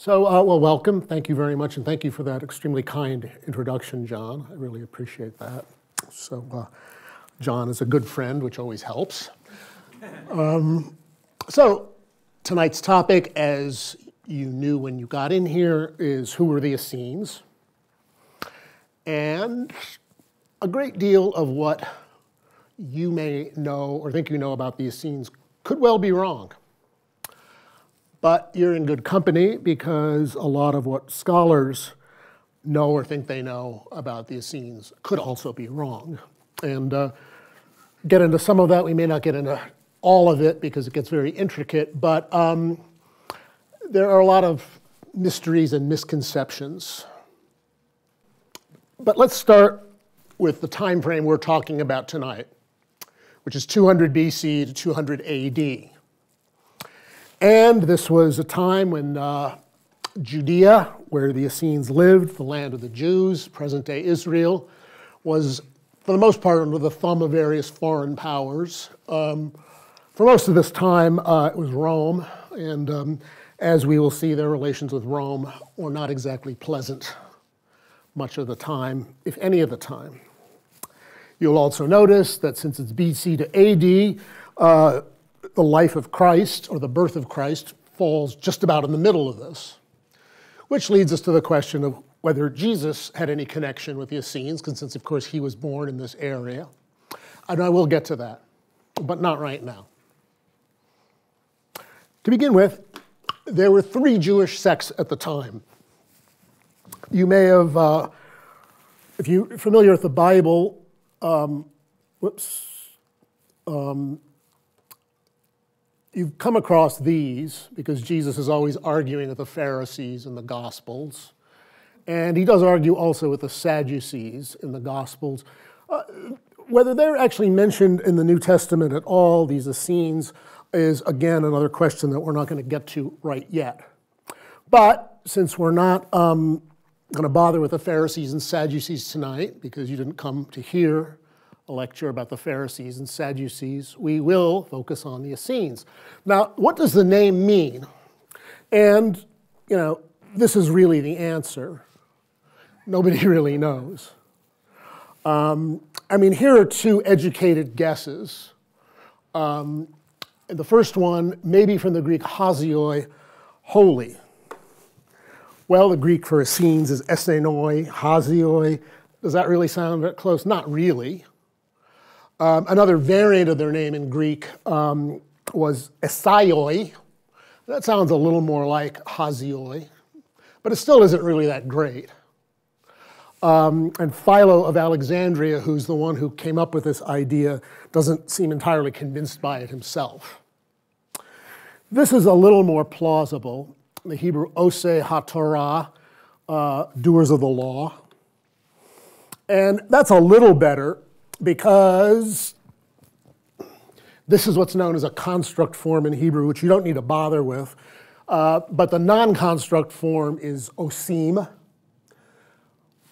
Well, welcome. Thank you very much, and thank you for that extremely kind introduction, John. I really appreciate that. John is a good friend, which always helps. Tonight's topic, as you knew when you got in here, is who were the Essenes? And a great deal of what you may know or think you know about the Essenes could well be wrong. But you're in good company because a lot of what scholars know or think they know about the Essenes could also be wrong. And get into some of that. We may not get into all of it because it gets very intricate, but there are a lot of mysteries and misconceptions. But let's start with the time frame we're talking about tonight, which is 200 BC to 200 AD. And this was a time when Judea, where the Essenes lived, the land of the Jews, present-day Israel, was, for the most part, under the thumb of various foreign powers. For most of this time, it was Rome, and as we will see, their relations with Rome were not exactly pleasant much of the time, if any of the time. You'll also notice that since it's BC to AD, the life of Christ, or the birth of Christ, falls just about in the middle of this, which leads us to the question of whether Jesus had any connection with the Essenes, since, of course, he was born in this area. And I will get to that, but not right now. To begin with, there were 3 Jewish sects at the time. You may have, if you're familiar with the Bible, you've come across these because Jesus is always arguing with the Pharisees in the Gospels. And he does argue also with the Sadducees in the Gospels. Whether they're actually mentioned in the New Testament at all, these Essenes, is again another question that we're not going to get to right yet. But since we're not going to bother with the Pharisees and Sadducees tonight, because you didn't come to hear a lecture about the Pharisees and Sadducees, we will focus on the Essenes. Now, what does the name mean? And, this is really the answer. Nobody really knows. Here are 2 educated guesses. And the first one, maybe from the Greek hagioi, holy. Well, the Greek for Essenes is essenoi, hagioi. Does that really sound close? Not really. Another variant of their name in Greek was essaioi. That sounds a little more like hagioi, but it still isn't really that great. And Philo of Alexandria, who's the one who came up with this idea, doesn't seem entirely convinced by it himself. This is a little more plausible. The Hebrew osei haTorah, doers of the law. And that's a little better because this is what's known as a construct form in Hebrew, which you don't need to bother with. But the non-construct form is osim.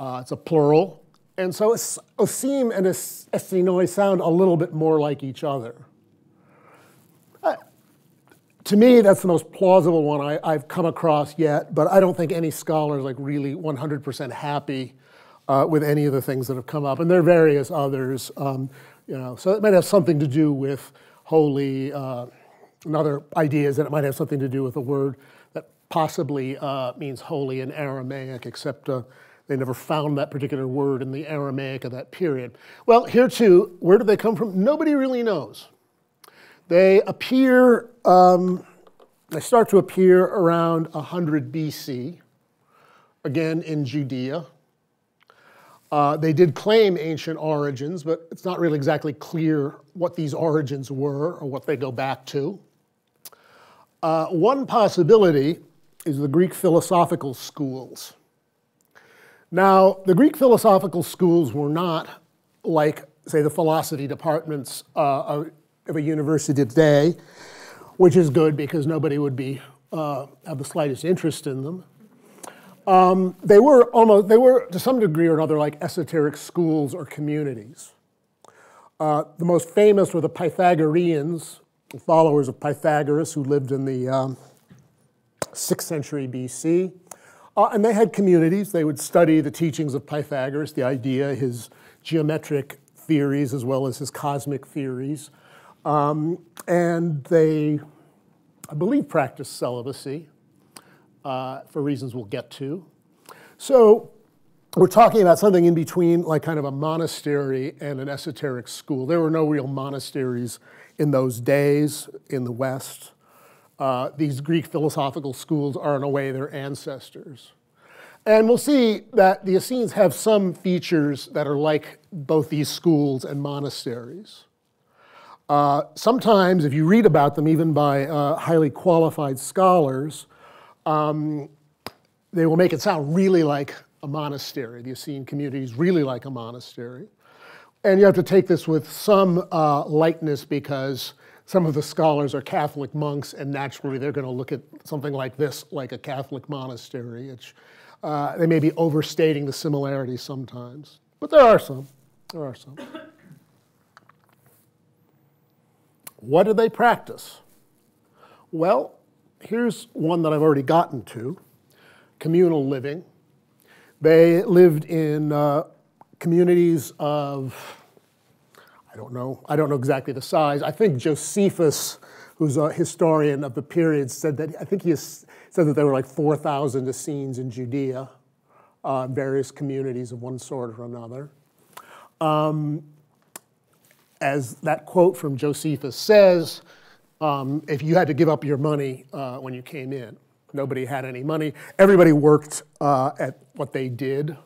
It's a plural. And so osim and essenoi sound a little bit more like each other. To me, that's the most plausible one I've come across yet, but I don't think any scholar is really 100% happy with any of the things that have come up. And there are various others, so it might have something to do with holy. Another idea is that it might have something to do with a word that possibly means holy in Aramaic, except they never found that particular word in the Aramaic of that period. Well, here too, where did they come from? Nobody really knows. They appear, they start to appear around 100 BC, again in Judea. They did claim ancient origins, but it's not really exactly clear what these origins were or what they go back to. One possibility is the Greek philosophical schools. Now, the Greek philosophical schools were not like, say, the philosophy departments of a university today, which is good because nobody would have the slightest interest in them. They were to some degree or another like esoteric schools or communities. The most famous were the Pythagoreans, followers of Pythagoras, who lived in the 6th century BC. And they had communities. They would study the teachings of Pythagoras, the idea, his geometric theories, as well as his cosmic theories. And they, I believe, practiced celibacy for reasons we'll get to. So we're talking about something in between, like kind of a monastery and an esoteric school. There were no real monasteries in those days in the West. These Greek philosophical schools are, in a way, their ancestors. And we'll see that the Essenes have some features that are like both these schools and monasteries. Sometimes, if you read about them, even by highly qualified scholars, they will make it sound really like a monastery. The Essene community is really like a monastery. And you have to take this with some lightness, because some of the scholars are Catholic monks, and naturally they're going to look at something like this like a Catholic monastery. They may be overstating the similarities sometimes, but there are some. There are some. What do they practice? Well, here's one that I've already gotten to: communal living. They lived in communities of, I don't know exactly the size. I think Josephus, who's a historian of the period, said that, I think said that there were like 4,000 Essenes in Judea, various communities of one sort or another. As that quote from Josephus says, if you had to give up your money when you came in, nobody had any money. Everybody worked at what they did.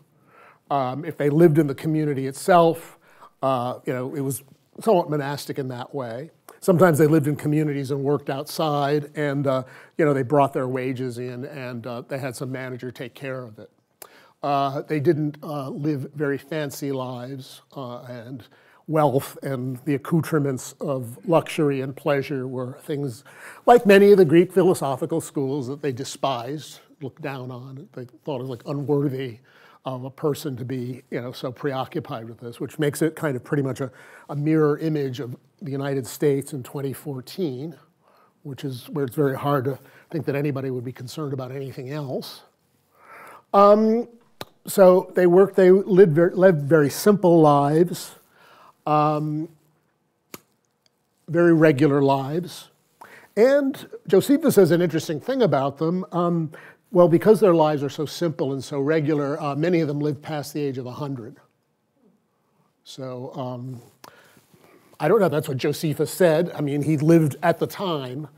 If they lived in the community itself, it was somewhat monastic in that way. Sometimes they lived in communities and worked outside, and they brought their wages in, and they had some manager take care of it. They didn't live very fancy lives, and wealth and the accoutrements of luxury and pleasure were things, like many of the Greek philosophical schools, that they despised, looked down on. They thought it was like unworthy of a person to be, so preoccupied with this, which makes it kind of pretty much a mirror image of the United States in 2014, which is where it's very hard to think that anybody would be concerned about anything else. So they lived very simple lives, very regular lives. And Josephus says an interesting thing about them. Well, because their lives are so simple and so regular, many of them lived past the age of 100. So I don't know if that's what Josephus said. I mean, he lived at the time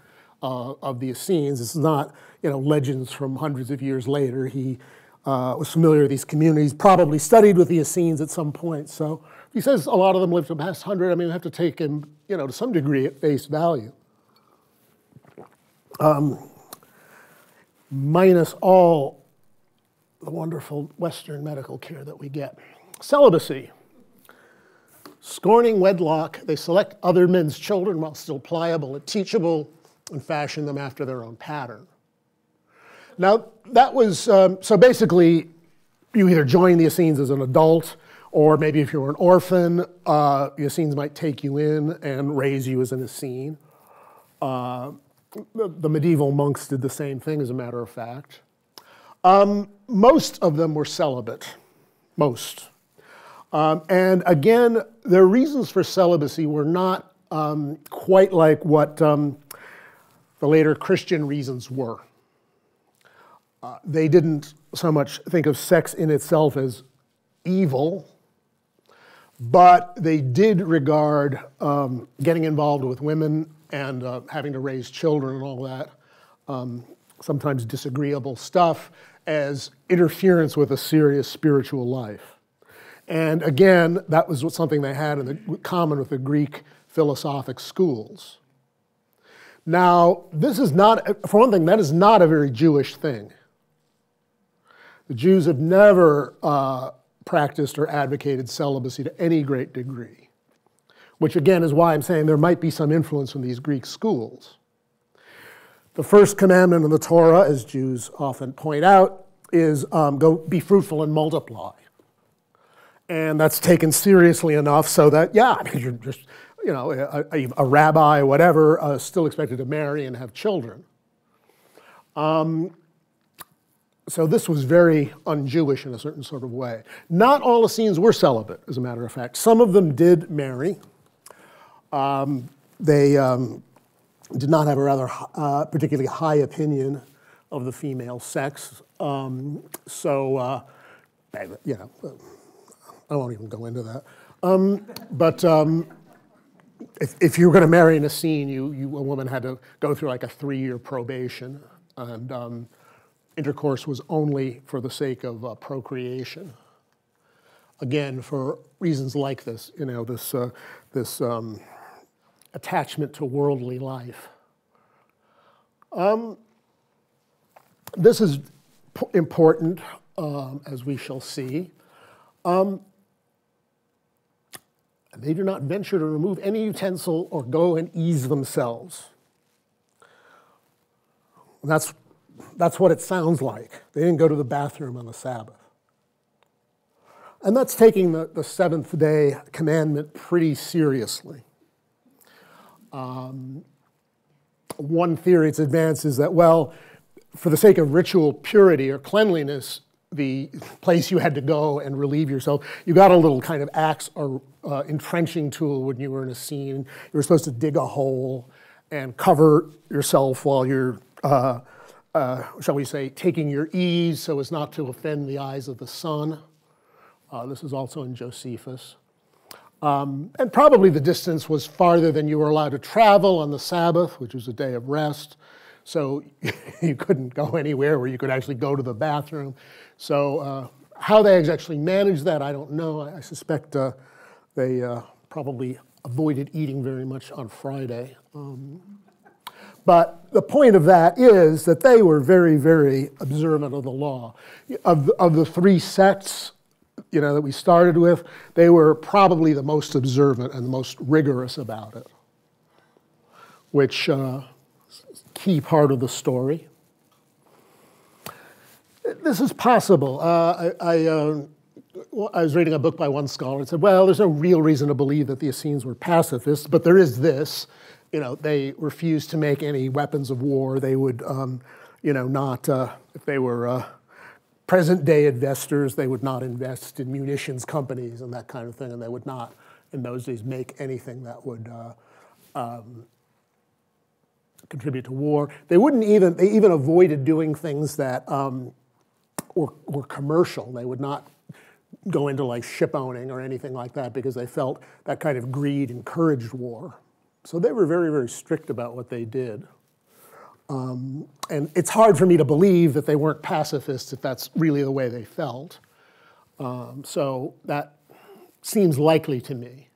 of the Essenes. This is not, legends from hundreds of years later. He was familiar with these communities, probably studied with the Essenes at some point. So he says a lot of them lived past 100. I mean, we have to take him, to some degree at face value. Minus all the wonderful Western medical care that we get. Celibacy. Scorning wedlock, they select other men's children while still pliable and teachable, and fashion them after their own pattern. Now, that was, so basically, you either join the Essenes as an adult, or maybe if you were an orphan, the Essenes might take you in and raise you as an Essene. The medieval monks did the same thing, as a matter of fact. Most of them were celibate, most. And again, their reasons for celibacy were not quite like what the later Christian reasons were. They didn't so much think of sex in itself as evil, but they did regard getting involved with women and having to raise children and all that, sometimes disagreeable stuff, as interference with a serious spiritual life. And again, that was something they had in common with the Greek philosophic schools. Now, this is not, for one thing, that is not a very Jewish thing. The Jews have never practiced or advocated celibacy to any great degree, which again is why I'm saying there might be some influence from these Greek schools. The first commandment in the Torah, as Jews often point out, is go be fruitful and multiply. And that's taken seriously enough so that, yeah, I mean, you're just, a rabbi, whatever, still expected to marry and have children. So this was very un-Jewish in a certain sort of way. Not all Essenes were celibate, as a matter of fact. Some of them did marry. They did not have a rather particularly high opinion of the female sex. You know, I won't even go into that. If you were going to marry an Essene, a woman had to go through like a 3-year probation, and intercourse was only for the sake of procreation. Again, for reasons like this, you know, this attachment to worldly life. This is important, as we shall see. They do not venture to remove any utensil or go and ease themselves. And that's what it sounds like. They didn't go to the bathroom on the Sabbath. And that's taking the seventh day commandment pretty seriously. One theory it's advanced is that, well, for the sake of ritual purity or cleanliness, the place you had to go and relieve yourself, you got a little kind of axe or entrenching tool when you were in a scene. You were supposed to dig a hole and cover yourself while you're, shall we say, taking your ease so as not to offend the eyes of the sun. This is also in Josephus. And probably the distance was farther than you were allowed to travel on the Sabbath, which was a day of rest. So you couldn't go anywhere where you could actually go to the bathroom. So how they actually managed that, I don't know. I suspect they probably avoided eating very much on Friday. But the point of that is that they were very, very observant of the law. Of the three sects, you know, that we started with, they were probably the most observant and the most rigorous about it, which key part of the story. This is possible. I was reading a book by one scholar and said, well, there's no real reason to believe that the Essenes were pacifists, but there is this. You know, they refused to make any weapons of war. They would, you know, not, if they were present-day investors, they would not invest in munitions companies and that kind of thing, and they would not, in those days, make anything that would contribute to war. They even avoided doing things that were commercial. They would not go into like ship owning or anything like that because they felt that kind of greed encouraged war. So they were very, very strict about what they did. And it's hard for me to believe that they weren't pacifists if that's really the way they felt. So that seems likely to me.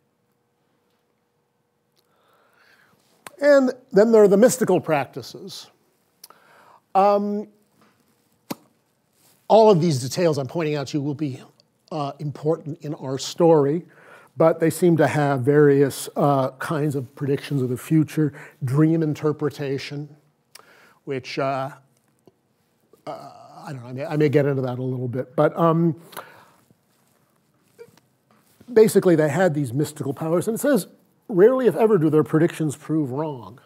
And then there are the mystical practices. All of these details I'm pointing out to you will be important in our story, but they seem to have various kinds of predictions of the future. Dream interpretation, which, I don't know, I may get into that a little bit, but basically they had these mystical powers, and it says, rarely if ever do their predictions prove wrong,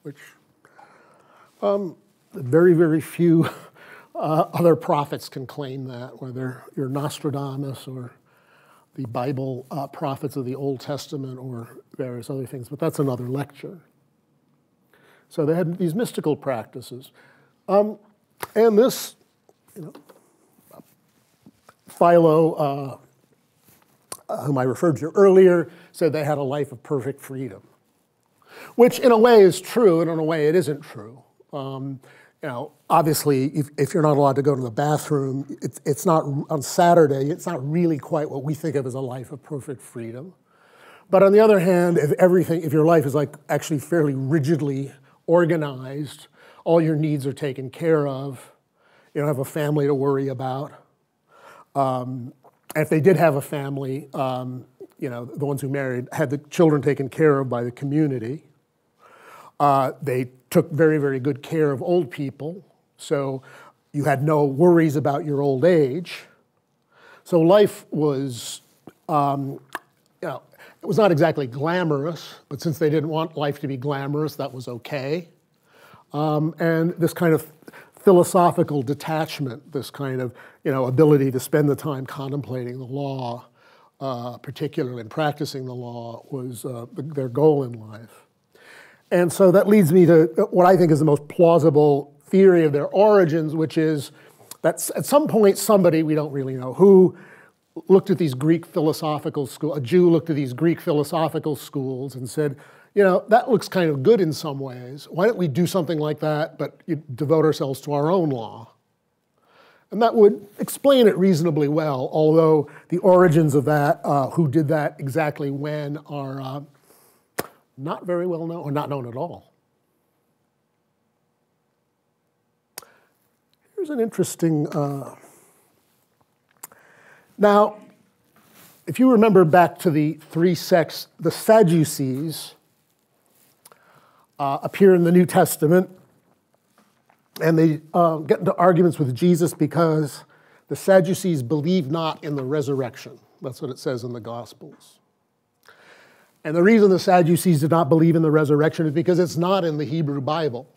which very, very few other prophets can claim that, whether you're Nostradamus or the Bible prophets of the Old Testament or various other things, but that's another lecture. So they had these mystical practices. And this, you know, Philo, whom I referred to earlier, said they had a life of perfect freedom, which in a way is true, and in a way it isn't true. You know, obviously, if you're not allowed to go to the bathroom, it's not on Saturday, it's not really quite what we think of as a life of perfect freedom. But on the other hand, if your life is like actually fairly rigidly organized, all your needs are taken care of, you don't have a family to worry about. And if they did have a family, you know, the ones who married had the children taken care of by the community. They took very, very good care of old people, so you had no worries about your old age. So life was, you know, it was not exactly glamorous, but since they didn't want life to be glamorous, that was okay. and this kind of philosophical detachment, this kind of ability to spend the time contemplating the law, particularly in practicing the law, was their goal in life. And so that leads me to what I think is the most plausible theory of their origins, which is that at some point somebody, we don't really know who, looked at these Greek philosophical schools, a Jew looked at these Greek philosophical schools and said, that looks kind of good in some ways. Why don't we do something like that, but devote ourselves to our own law? And that would explain it reasonably well, although the origins of that, who did that exactly when, are not very well known, or not known at all. Here's an interesting... Now, if you remember back to the three sects, the Sadducees appear in the New Testament, and they get into arguments with Jesus because the Sadducees believe not in the resurrection. That's what it says in the Gospels. And the reason the Sadducees did not believe in the resurrection is because it's not in the Hebrew Bible,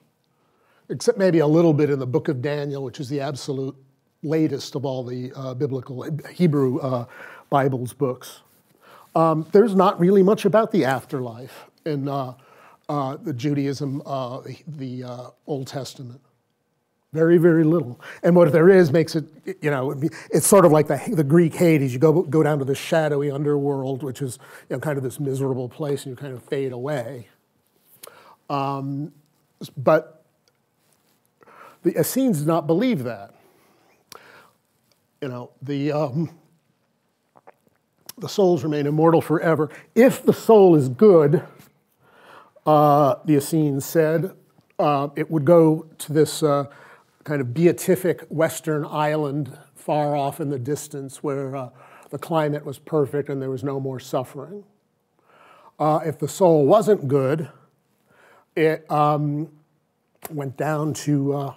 except maybe a little bit in the book of Daniel, which is the absolute latest of all the biblical Hebrew Bible's books. There's not really much about the afterlife in the Judaism, the Old Testament. Very, very little. And what there is makes it, it's sort of like the Greek Hades. You go down to the shadowy underworld, which is kind of this miserable place, and you kind of fade away. But the Essenes did not believe that. The souls remain immortal forever. If the soul is good, the Essenes said, it would go to this kind of beatific western island far off in the distance where the climate was perfect and there was no more suffering. If the soul wasn't good, it went down to, I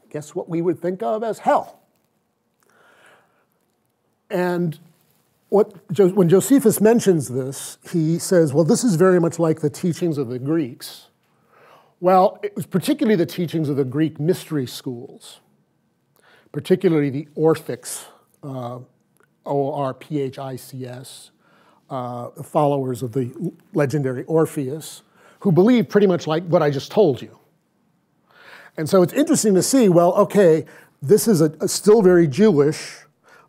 guess, what we would think of as hell. And when Josephus mentions this, he says, well, this is very much like the teachings of the Greeks. Well, it was particularly the teachings of the Greek mystery schools, particularly the Orphics, O-R-P-H-I-C-S, the followers of the legendary Orpheus, who believed pretty much like what I just told you. And so it's interesting to see, well, okay, this is still very Jewish,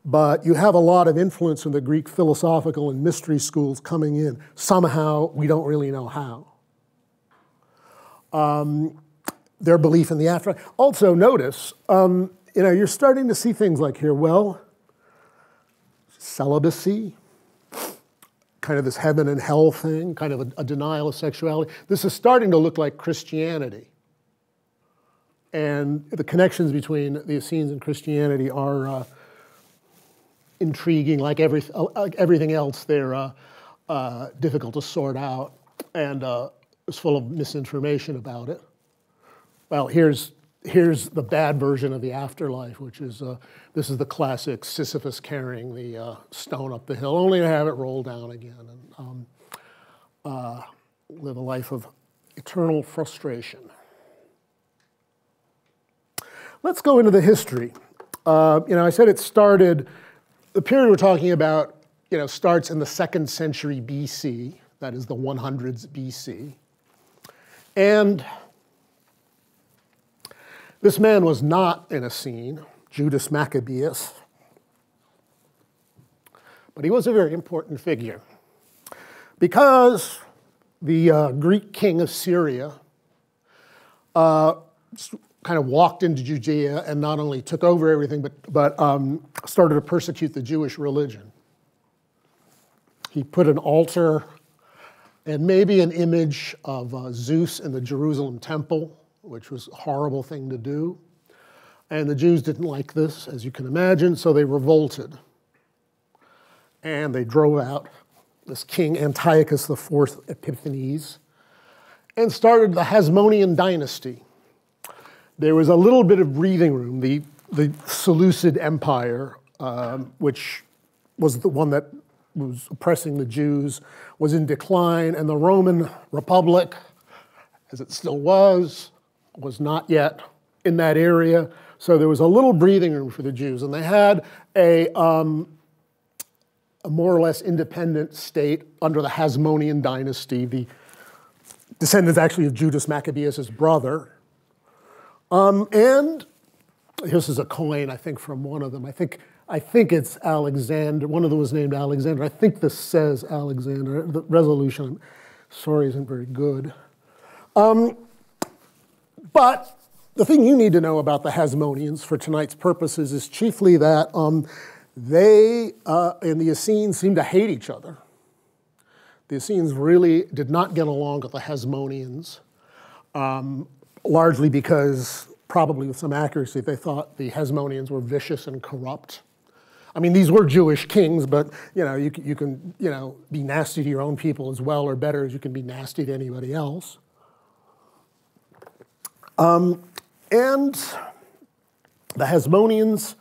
but you have a lot of influence from the Greek philosophical and mystery schools coming in. Somehow, we don't really know how. Their belief in the afterlife. Also, notice, you're starting to see things like here, well, celibacy, kind of this heaven and hell thing, kind of a denial of sexuality. This is starting to look like Christianity. And the connections between the Essenes and Christianity are intriguing, like everything else. They're difficult to sort out, and it's full of misinformation about it. Well, here's the bad version of the afterlife, which is this is the classic Sisyphus carrying the stone up the hill, only to have it roll down again and live a life of eternal frustration. Let's go into the history. I said it started. The period we're talking about, starts in the 2nd century BC, that is the 100s BC. And this man was not an Essene, Judas Maccabeus, but he was a very important figure because the Greek king of Syria kind of walked into Judea and not only took over everything, but started to persecute the Jewish religion. He put an altar and maybe an image of Zeus in the Jerusalem temple, which was a horrible thing to do. And the Jews didn't like this, as you can imagine, so they revolted. And they drove out this king Antiochus IV Epiphanes and started the Hasmonean dynasty. There was a little bit of breathing room. The Seleucid Empire, which was the one that was oppressing the Jews, was in decline, and the Roman Republic, as it still was, was not yet in that area, so there was a little breathing room for the Jews. And they had a more or less independent state under the Hasmonean dynasty, the descendants actually of Judas Maccabeus' brother. And this is a coin, I think, from one of them. I think it's Alexander. One of them was named Alexander. I think this says Alexander. The resolution, I'm sorry, isn't very good. But the thing you need to know about the Hasmoneans for tonight's purposes is chiefly that they and the Essenes seem to hate each other. The Essenes really did not get along with the Hasmoneans, largely because, probably with some accuracy, they thought the Hasmoneans were vicious and corrupt. I mean, these were Jewish kings, but you can be nasty to your own people as well, or better, as you can be nasty to anybody else. And the Hasmoneans,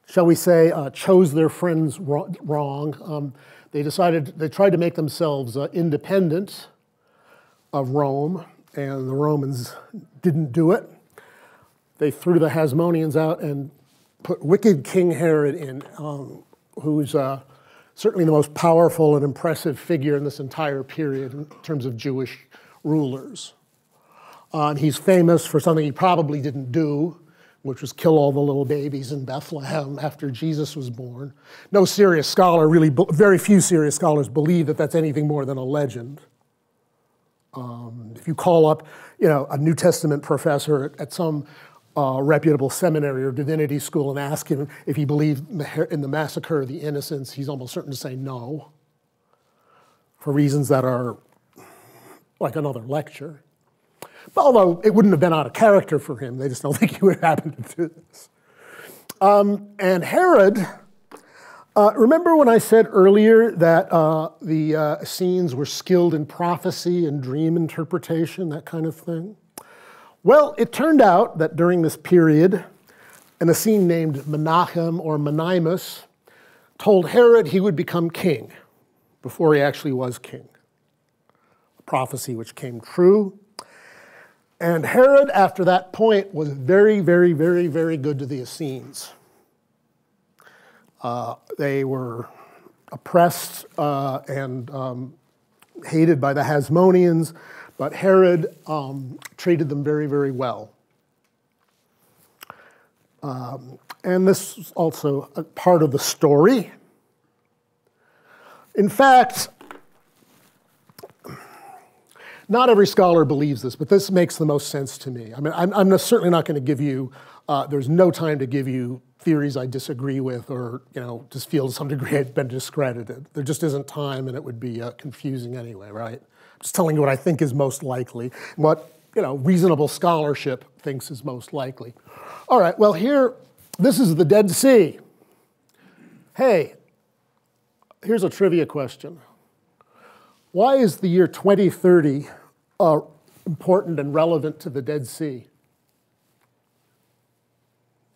shall we say, chose their friends wrong. They tried to make themselves independent of Rome, and the Romans didn't do it. They threw the Hasmoneans out and put wicked King Herod in, who's certainly the most powerful and impressive figure in this entire period in terms of Jewish rulers. And he's famous for something he probably didn't do, which was kill all the little babies in Bethlehem after Jesus was born. No serious scholar, really, very few serious scholars believe that that's anything more than a legend. If you call up, a New Testament professor at some reputable seminary or divinity school and ask him if he believed in the massacre of the innocents, he's almost certain to say no, for reasons that are like another lecture. Although it wouldn't have been out of character for him, they just don't think he would happen to do this. And Herod, remember when I said earlier that the Essenes were skilled in prophecy and dream interpretation, that kind of thing? Well, it turned out that during this period, an Essene named Menachem or Menaemus told Herod he would become king before he actually was king. A prophecy which came true. And Herod, after that point, was very, very, very, very good to the Essenes. They were oppressed and hated by the Hasmoneans, but Herod treated them very, very well. And this is also a part of the story. In fact, not every scholar believes this, but this makes the most sense to me. I mean, I'm certainly not going to give you, there's no time to give you theories I disagree with or, just feel to some degree I've been discredited. There just isn't time, and it would be confusing anyway, right? I'm just telling you what I think is most likely, what, reasonable scholarship thinks is most likely. All right, well here, this is the Dead Sea. Hey, here's a trivia question. Why is the year 2030 important and relevant to the Dead Sea?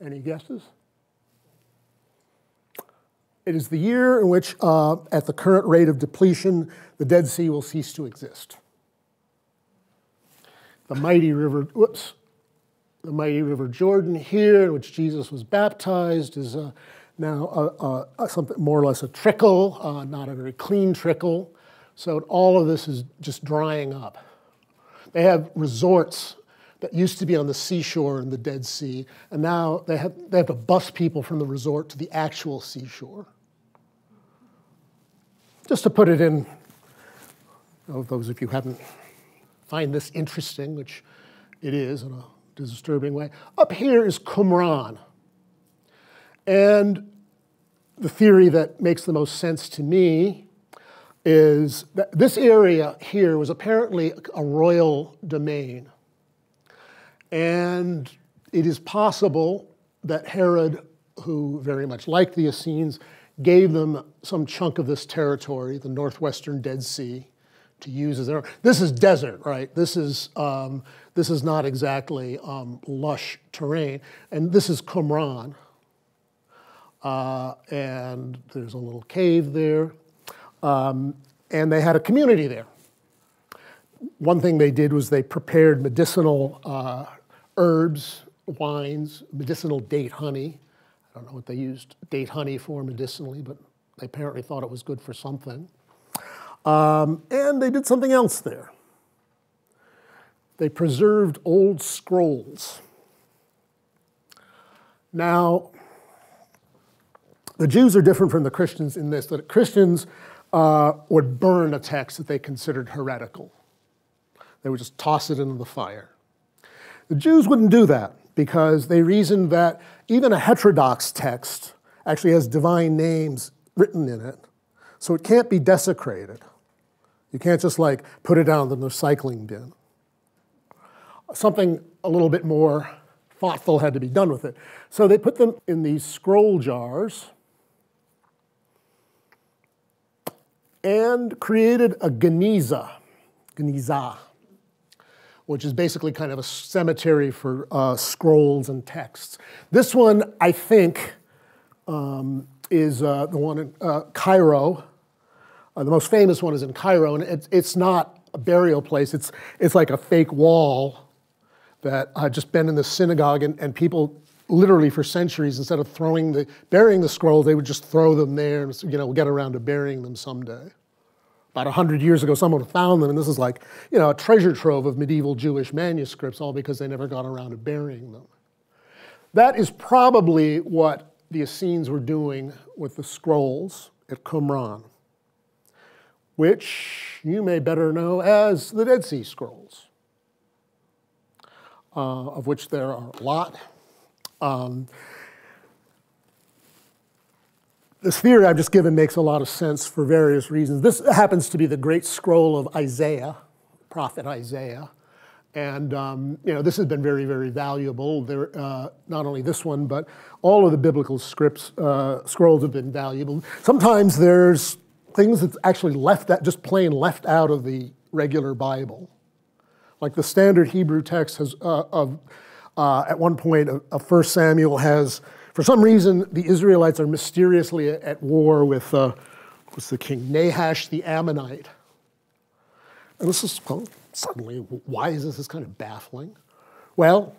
Any guesses? It is the year in which, at the current rate of depletion, the Dead Sea will cease to exist. The mighty river, the mighty river Jordan here, in which Jesus was baptized, is now something more or less a trickle, not a very clean trickle. So all of this is just drying up. They have resorts that used to be on the seashore in the Dead Sea, and now they have to bus people from the resort to the actual seashore. Just to put it in, those of you who haven't find this interesting, which it is in a disturbing way, up here is Qumran. And the theory that makes the most sense to me is that this area here was apparently a royal domain. And it is possible that Herod, who very much liked the Essenes, gave them some chunk of this territory, the northwestern Dead Sea, to use as their own. This is desert, right? This is not exactly lush terrain. And this is Qumran. And there's a little cave there. And they had a community there. One thing they did was they prepared medicinal herbs, wines, medicinal date honey. I don't know what they used date honey for medicinally, but they apparently thought it was good for something. And they did something else there. They preserved old scrolls. Now, the Jews are different from the Christians in this, that Christians would burn a text that they considered heretical. They would just toss it into the fire. The Jews wouldn't do that because they reasoned that even a heterodox text actually has divine names written in it, so it can't be desecrated. You can't just like put it down in the recycling bin. Something a little bit more thoughtful had to be done with it. So they put them in these scroll jars and created a geniza, which is basically kind of a cemetery for scrolls and texts. This one, I think, is the one in Cairo. The most famous one is in Cairo, and it's not a burial place. It's like a fake wall that had just been in the synagogue, and people literally for centuries, instead of burying the scrolls, they would just throw them there and, we'll get around to burying them someday. About 100 years ago, someone found them, and this is like, a treasure trove of medieval Jewish manuscripts, all because they never got around to burying them. That is probably what the Essenes were doing with the scrolls at Qumran, which you may better know as the Dead Sea Scrolls, of which there are a lot. This theory I've just given makes a lot of sense for various reasons. This happens to be the great scroll of Isaiah, prophet Isaiah. And this has been very, very valuable. Not only this one, but all of the biblical scrolls have been valuable. Sometimes there's things that's actually just plain left out of the regular Bible. Like the standard Hebrew text has, at one point of 1 Samuel has, for some reason, the Israelites are mysteriously at war with what's the king? Nahash the Ammonite. And this is, suddenly, why is this? It's kind of baffling. Well,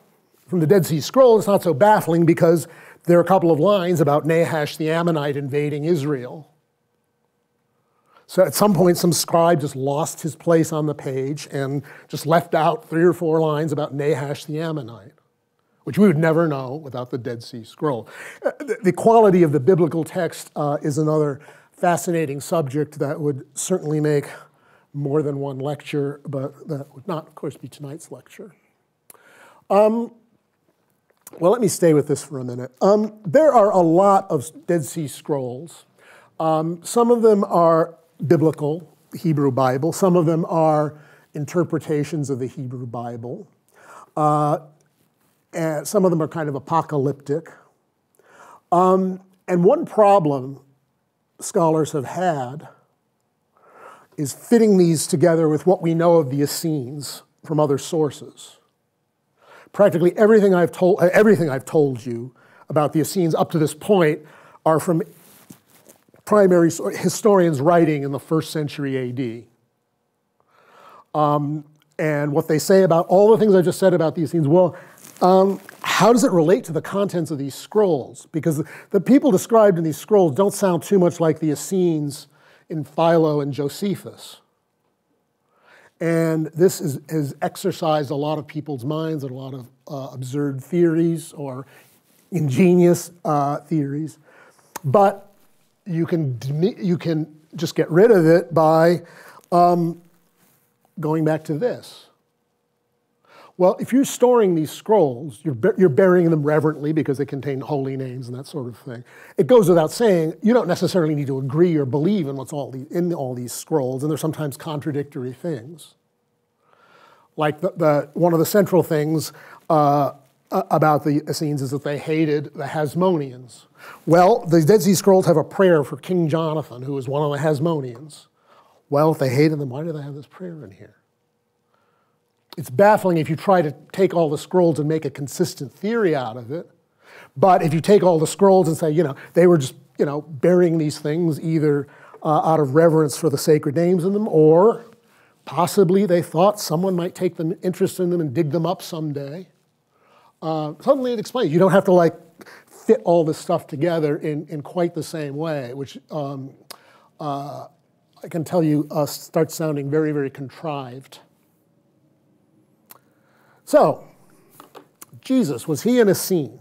from the Dead Sea Scrolls, it's not so baffling because there are a couple of lines about Nahash the Ammonite invading Israel. So at some point, some scribe just lost his place on the page and just left out 3 or 4 lines about Nahash the Ammonite, which we would never know without the Dead Sea Scroll. The quality of the biblical text is another fascinating subject that would certainly make more than one lecture, but that would not, of course, be tonight's lecture. Well, let me stay with this for a minute. There are a lot of Dead Sea Scrolls. Some of them are biblical, Hebrew Bible. Some of them are interpretations of the Hebrew Bible. And some of them are kind of apocalyptic. And one problem scholars have had is fitting these together with what we know of the Essenes from other sources. Practically everything I've told you about the Essenes up to this point are from primary historians writing in the 1st century AD. And what they say about all the things I just said about the Essenes, well, how does it relate to the contents of these scrolls? Because the people described in these scrolls don't sound too much like the Essenes in Philo and Josephus. And this has exercised a lot of people's minds and a lot of absurd theories or ingenious theories. But you can just get rid of it by going back to this. Well, if you're storing these scrolls, you're burying them reverently because they contain holy names and that sort of thing. It goes without saying, you don't necessarily need to agree or believe in what's in all these scrolls, and they're sometimes contradictory things. Like one of the central things about the Essenes is that they hated the Hasmoneans. Well, the Dead Sea Scrolls have a prayer for King Jonathan, who was one of the Hasmoneans. Well, if they hated them, why do they have this prayer in here? It's baffling if you try to take all the scrolls and make a consistent theory out of it. But if you take all the scrolls and say, they were just, burying these things either out of reverence for the sacred names in them, or possibly they thought someone might take an interest in them and dig them up someday. Suddenly it explains. You don't have to like fit all this stuff together in quite the same way, which I can tell you starts sounding very, very contrived. So, Jesus, was he an Essene?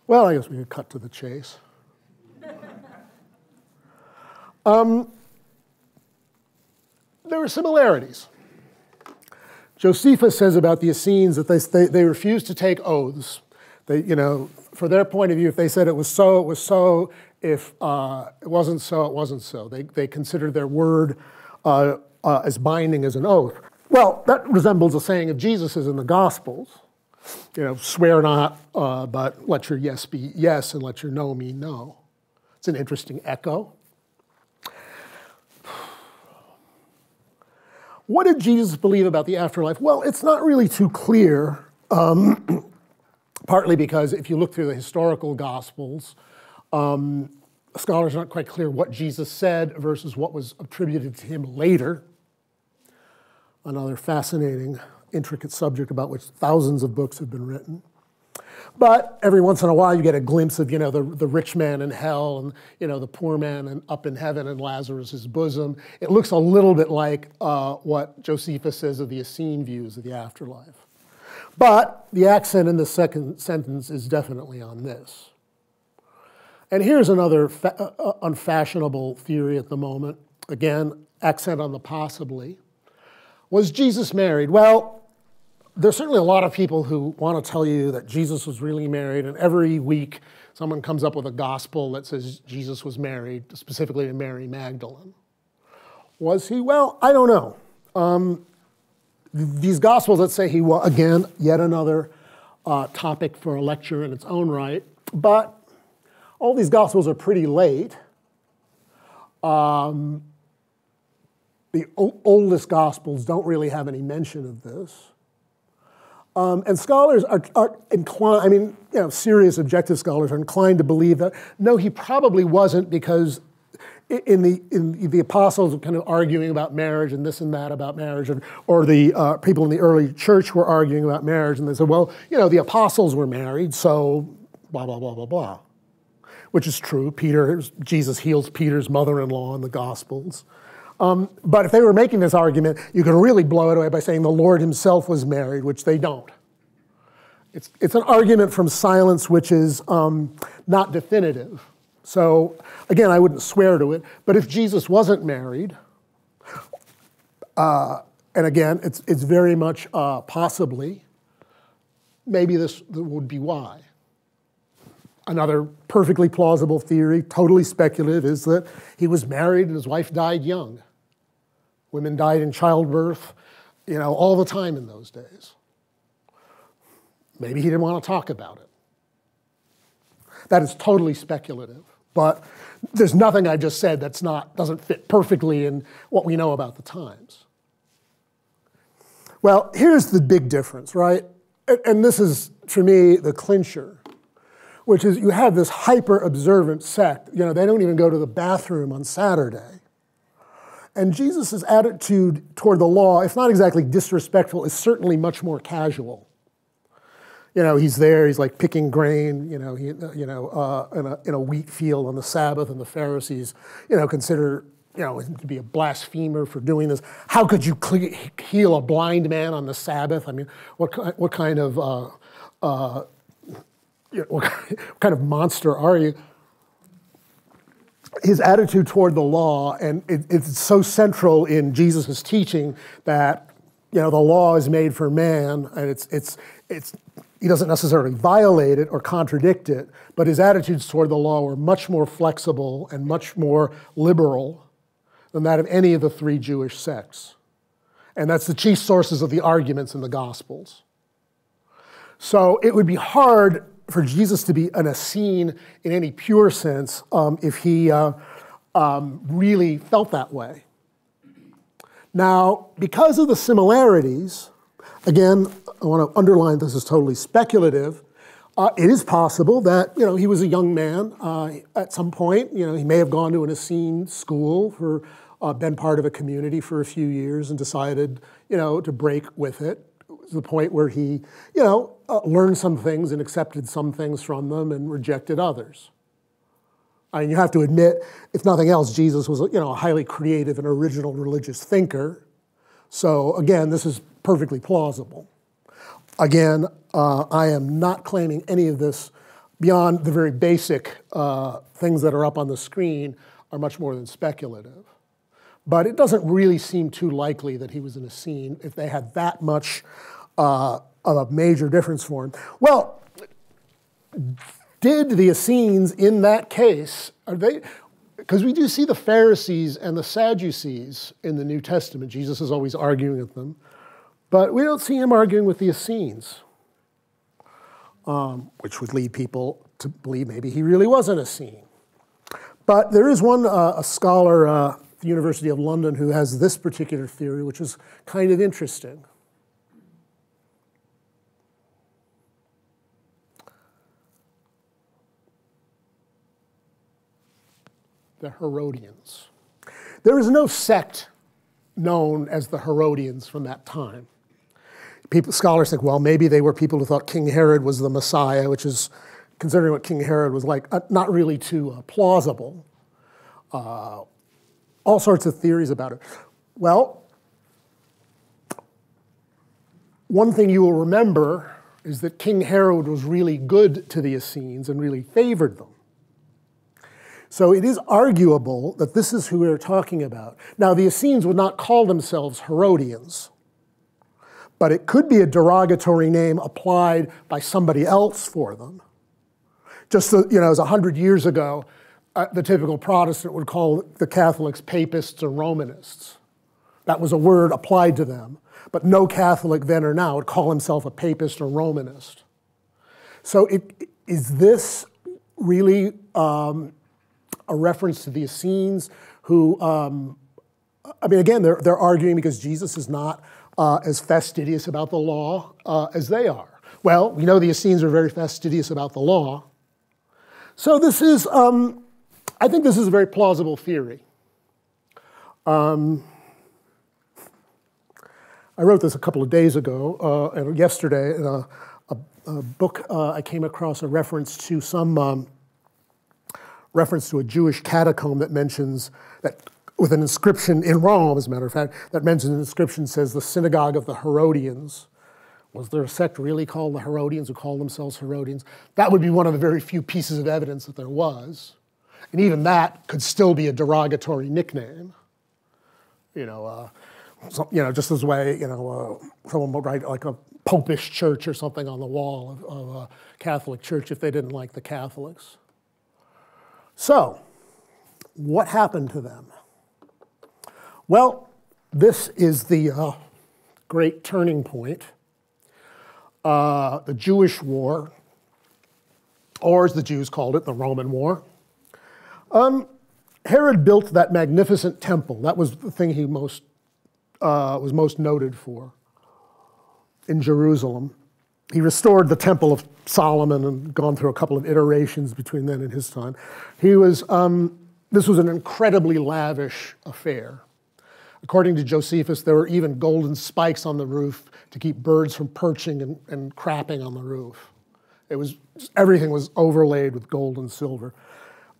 Well, I guess we could cut to the chase. There were similarities. Josephus says about the Essenes that they refused to take oaths. They, for their point of view, if they said it was so, it was so. If it wasn't so, it wasn't so. They considered their word as binding as an oath. Well, that resembles a saying of Jesus's in the Gospels. Swear not, but let your yes be yes and let your no mean no. It's an interesting echo. What did Jesus believe about the afterlife? Well, it's not really too clear, partly because if you look through the historical Gospels, scholars aren't quite clear what Jesus said versus what was attributed to him later. Another fascinating, intricate subject about which thousands of books have been written. But every once in a while you get a glimpse of, the rich man in hell and, the poor man up in heaven in Lazarus' bosom. It looks a little bit like what Josephus says of the Essene views of the afterlife. But the accent in the second sentence is definitely on this. And here's another unfashionable theory at the moment. Again, accent on the possibly. Was Jesus married? Well, there's certainly a lot of people who want to tell you that Jesus was really married, and every week someone comes up with a gospel that says Jesus was married, specifically to Mary Magdalene. Was he? Well, I don't know. These gospels that say he was, again, yet another topic for a lecture in its own right, but all these gospels are pretty late. The oldest gospels don't really have any mention of this. And scholars are inclined, serious objective scholars are inclined to believe that, no, he probably wasn't, because in the apostles were kind of arguing about marriage and this and that about marriage, or the people in the early church were arguing about marriage, and they said, well, the apostles were married, so blah, blah, blah, blah, blah. Which is true. Jesus heals Peter's mother-in-law in the Gospels. But if they were making this argument, you could really blow it away by saying the Lord himself was married, which they don't. It's an argument from silence which is not definitive. So, again, I wouldn't swear to it. But if Jesus wasn't married, and again, it's very much possibly, maybe this would be why. Another perfectly plausible theory, totally speculative, is that he was married and his wife died young. Women died in childbirth, all the time in those days. Maybe he didn't want to talk about it. That is totally speculative, but there's nothing I just said doesn't fit perfectly in what we know about the times. Well, here's the big difference, right? And this is, for me, the clincher, which is you have this hyper-observant sect. They don't even go to the bathroom on Saturday. And Jesus' attitude toward the law, if not exactly disrespectful, is certainly much more casual. He's there, he's like picking grain, in a wheat field on the Sabbath, and the Pharisees, consider, him to be a blasphemer for doing this. How could you heal a blind man on the Sabbath? I mean, what kind of what kind of monster are you? His attitude toward the law, and it's so central in Jesus' teaching that the law is made for man, and he doesn't necessarily violate it or contradict it, but his attitudes toward the law were much more flexible and much more liberal than that of any of the three Jewish sects. And that's the chief sources of the arguments in the Gospels. So it would be hard for Jesus to be an Essene in any pure sense if he really felt that way. Now, because of the similarities, again, I want to underline this is totally speculative. It is possible that he was a young man at some point. He may have gone to an Essene school been part of a community for a few years and decided to break with it. to the point where he, learned some things and accepted some things from them and rejected others. I mean, you have to admit, if nothing else, Jesus was, a highly creative and original religious thinker. So again, this is perfectly plausible. Again, I am not claiming any of this beyond the very basic things that are up on the screen are much more than speculative. But it doesn't really seem too likely that he was an Essene if they had that much of a major difference for him. Well, did the Essenes in that case, because we do see the Pharisees and the Sadducees in the New Testament. Jesus is always arguing with them. But we don't see him arguing with the Essenes, which would lead people to believe maybe he really was an Essene. But there is one a scholar at the University of London who has this particular theory, which is kind of interesting. The Herodians. There is no sect known as the Herodians from that time. Scholars think, well, maybe they were people who thought King Herod was the Messiah, which is, considering what King Herod was like, not really too plausible. All sorts of theories about it. Well, one thing you will remember is that King Herod was really good to the Essenes and really favored them. So it is arguable that this is who we're talking about. Now, the Essenes would not call themselves Herodians, but it could be a derogatory name applied by somebody else for them. Just, as 100 years ago, the typical Protestant would call the Catholics papists or Romanists. That was a word applied to them. But no Catholic then or now would call himself a papist or Romanist. So is this really a reference to the Essenes who, again, they're arguing because Jesus is not as fastidious about the law as they are. Well, we know the Essenes are very fastidious about the law. So this is, I think this is a very plausible theory. I wrote this a couple of days ago, and yesterday, in a book I came across a reference to reference to a Jewish catacomb that mentions that, with an inscription in Rome, as a matter of fact, that mentions an inscription says the synagogue of the Herodians. Was there a sect really called the Herodians who called themselves Herodians? That would be one of the very few pieces of evidence that there was. And even that could still be a derogatory nickname. Just as way, someone would write like a popish church or something on the wall of a Catholic church if they didn't like the Catholics. So, what happened to them? Well, this is the great turning point. The Jewish War, or as the Jews called it, the Roman War. Herod built that magnificent temple. That was the thing he was most noted for in Jerusalem. He restored the Temple of Solomon and gone through a couple of iterations between then and his time. This was an incredibly lavish affair. According to Josephus, there were even golden spikes on the roof to keep birds from perching and crapping on the roof. Everything was overlaid with gold and silver.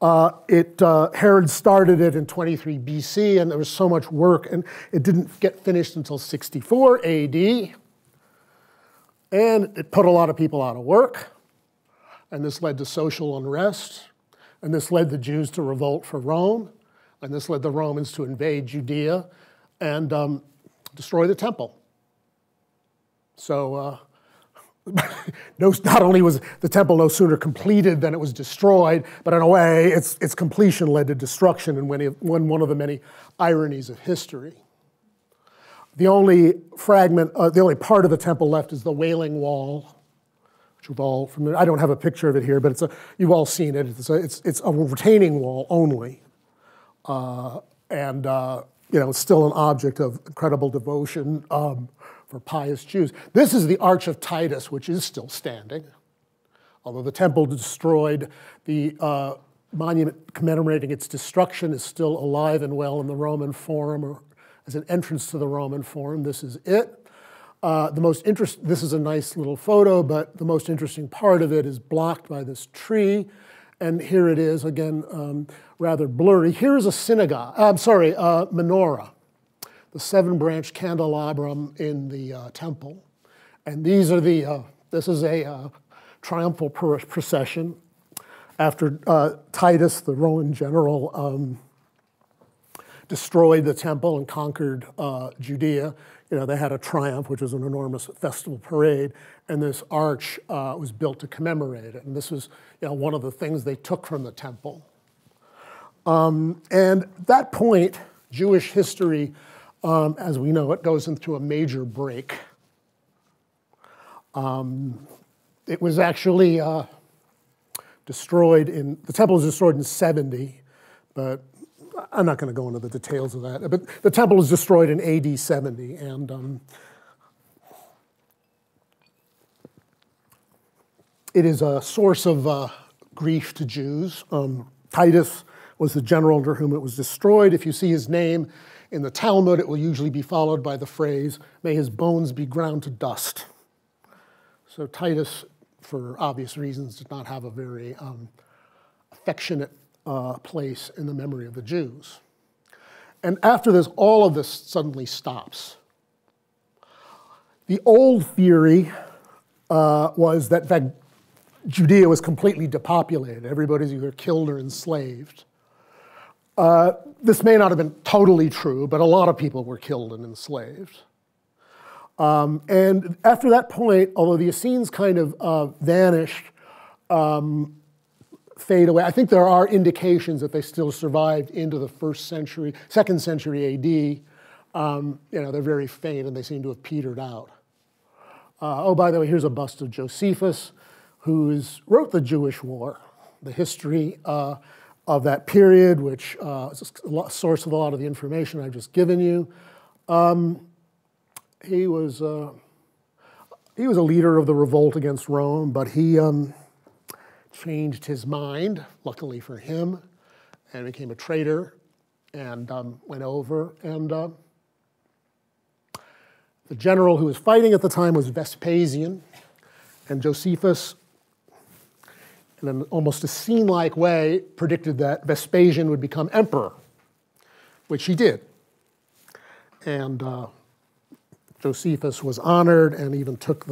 Herod started it in 23 BC, and there was so much work, and it didn't get finished until 64 AD. And it put a lot of people out of work, and this led to social unrest, and this led the Jews to revolt for Rome, and this led the Romans to invade Judea and destroy the temple. So not only was the temple no sooner completed than it was destroyed, but in a way, its completion led to destruction in one of the many ironies of history. The only part of the temple left is the Wailing Wall, which you've all familiar. I don't have a picture of it here, but you've all seen it. It's a retaining wall only, it's still an object of incredible devotion for pious Jews. This is the Arch of Titus, which is still standing. Although the temple destroyed, the monument commemorating its destruction is still alive and well in the Roman Forum, or as an entrance to the Roman Forum. This is it. This is a nice little photo, but the most interesting part of it is blocked by this tree. And here it is, again, rather blurry. Here's a menorah, the 7-branch candelabrum in the temple. And these are this is a triumphal procession after Titus, the Roman general, destroyed the temple and conquered Judea. They had a triumph, which was an enormous festival parade, and this arch was built to commemorate it. And this was, one of the things they took from the temple. And at that point, Jewish history, as we know it, goes into a major break. It was actually the temple was destroyed in 70, but I'm not going to go into the details of that. But the temple was destroyed in AD 70, and it is a source of grief to Jews. Titus was the general under whom it was destroyed. If you see his name in the Talmud, it will usually be followed by the phrase, "May his bones be ground to dust." So Titus, for obvious reasons, did not have a very affectionate place in the memory of the Jews. And after this, all of this suddenly stops. The old theory was that, in fact, Judea was completely depopulated. Everybody's either killed or enslaved. This may not have been totally true, but a lot of people were killed and enslaved. And after that point, although the Essenes kind of vanished, fade away, I think there are indications that they still survived into the 2nd century AD. They're very faint and they seem to have petered out. By the way, here's a bust of Josephus, who wrote the Jewish War, the history of that period, which is a source of a lot of the information I've just given you. He was a leader of the revolt against Rome, but he changed his mind, luckily for him, and became a traitor and went over. And the general who was fighting at the time was Vespasian, and Josephus, in an almost Essene-like way, predicted that Vespasian would become emperor, which he did. And Josephus was honored and even took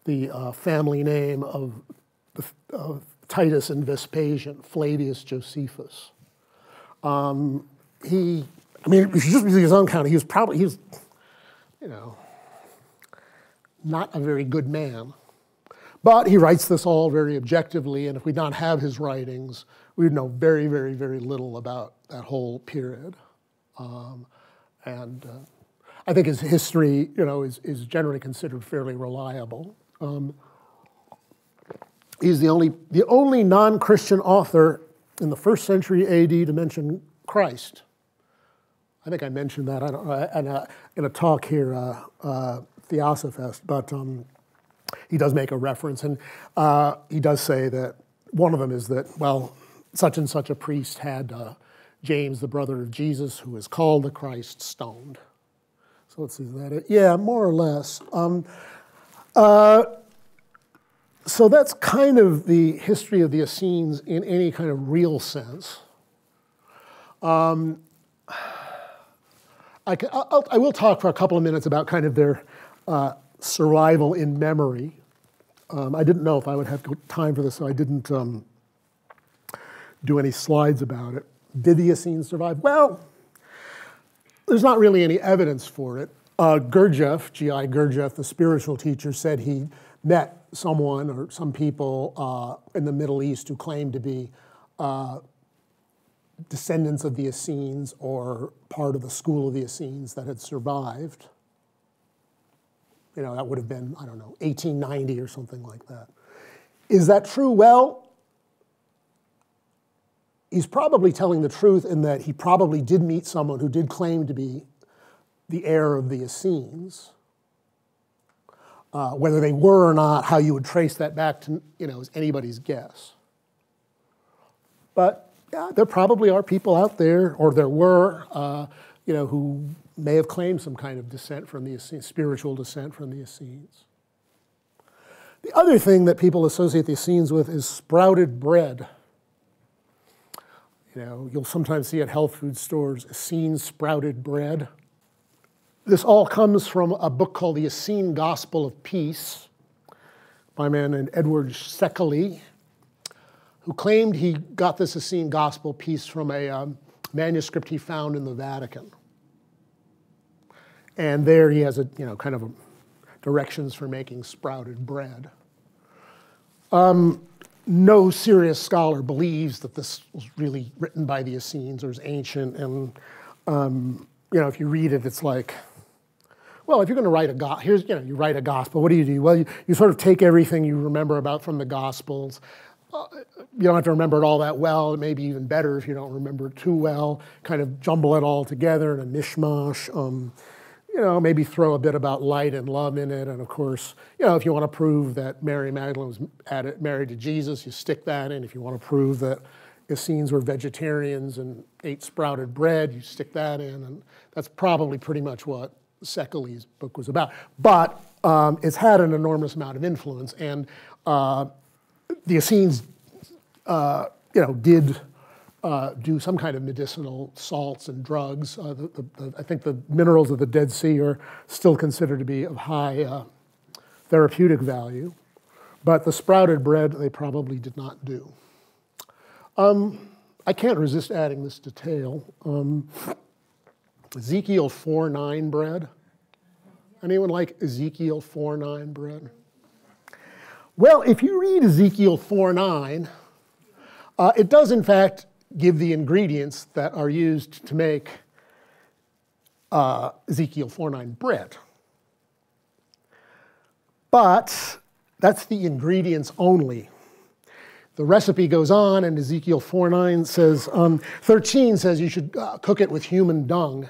the family name of Titus and Vespasian, Flavius Josephus. If you just use his own count, he was not a very good man. But he writes this all very objectively, and if we did not have his writings, we would know very, very, very little about that whole period. I think his history, is generally considered fairly reliable. He's the only non-Christian author in the 1st century AD to mention Christ. I think I mentioned that in a talk here, Theosophical, but he does make a reference, and he does say that one of them is that, such and such a priest had James, the brother of Jesus, who is called the Christ, stoned. So let's see, is that it? Yeah, more or less. So that's kind of the history of the Essenes in any kind of real sense. I will talk for a couple of minutes about kind of their survival in memory. I didn't know if I would have time for this, so I didn't do any slides about it. Did the Essenes survive? Well, there's not really any evidence for it. Gurdjieff, G.I. Gurdjieff, the spiritual teacher, said he met someone or some people in the Middle East who claimed to be descendants of the Essenes or part of the school of the Essenes that had survived. That would have been, 1890 or something like that. Is that true? Well, he's probably telling the truth in that he probably did meet someone who did claim to be the heir of the Essenes. Whether they were or not, how you would trace that back to, is anybody's guess. But yeah, there probably are people out there, or there were, who may have claimed some kind of descent from the Essenes, spiritual descent from the Essenes. The other thing that people associate the Essenes with is sprouted bread. You'll sometimes see at health food stores Essene sprouted bread. This all comes from a book called The Essene Gospel of Peace by a man named Edward Seckley, who claimed he got this Essene Gospel Peace from a manuscript he found in the Vatican. And there he has kind of directions for making sprouted bread. No serious scholar believes that this was really written by the Essenes or is ancient. And if you read it, it's like, well, if you're going to write a you write a gospel. What do? Well, you sort of take everything you remember from the Gospels. You don't have to remember it all that well. It may be even better if you don't remember it too well. Kind of jumble it all together in a mishmash. Maybe throw a bit about light and love in it. And of course, if you want to prove that Mary Magdalene was married to Jesus, you stick that in. If you want to prove that Essenes were vegetarians and ate sprouted bread, you stick that in. And that's probably pretty much what Seckley's book was about. But it's had an enormous amount of influence. And the Essenes, did do some kind of medicinal salts and drugs. I think the minerals of the Dead Sea are still considered to be of high therapeutic value. But the sprouted bread, they probably did not do. I can't resist adding this detail. Ezekiel 4:9 bread. Anyone like Ezekiel 4:9 bread? Well, if you read Ezekiel 4:9, it does in fact give the ingredients that are used to make Ezekiel 4:9 bread. But that's the ingredients only. The recipe goes on, and Ezekiel 4:9 says, 13 says you should cook it with human dung.